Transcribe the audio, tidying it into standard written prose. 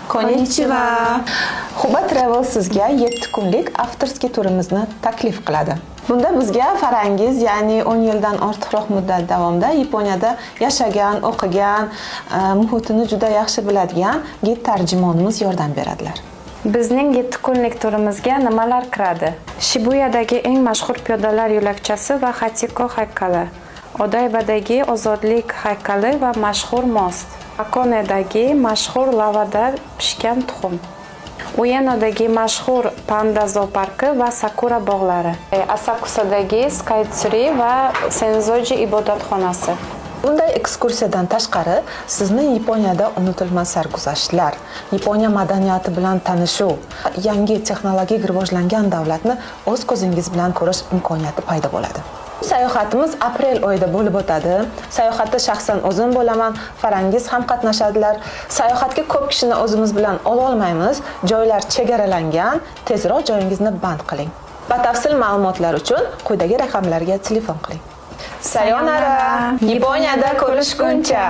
Konnichiwa. Huba Travel sizga 7 kunlik avtorskiy turimizni taklif qiladi. Bunda bizga Farangiz, ya'ni 10 yildan ortiqroq muddat davomida Yaponiyada yashagan, o'qigan, muhitini juda yaxshi biladigan gid tarjimonimiz yordam beradilar. Bizning 7 kunlik turimizga nimalar kiradi? Shibuyadagi eng mashhur piyodalar yo'lakchasi va Hachiko haykali, Odaybadagi ozodlik haykali va mashhur most, Akonedagi mashhur lavada pishgan tuxum, Uenodagi mashhur panda zooparki va sakura bog'lari, Asakusadagi Skytree va Senzoji ibodatxonasi. Bunday ekskursiyadan tashqari sizni Yaponiyada unutilmas sarguzashtlar, Yaponiya madaniyati bilan tanishuv, yangi texnologik rivojlangan davlatni o'z ko'zingiz bilan ko'rish imkoniyati paydo bo'ladi. Sayohatimiz aprel oyida bo'lib o'tadi. Sayohatda shaxsan o'zim bo'laman, Farangiz ham qatnashadilar. Sayohatga ko'p kishini o'zimiz bilan ola olmaymiz. Joylar chegaralangan. Tezroq joyingizni band qiling. Batafsil ma'lumotlar uchun quyidagi raqamlarga telefon qiling. Sayonara. Yaponiyada ko'rishguncha.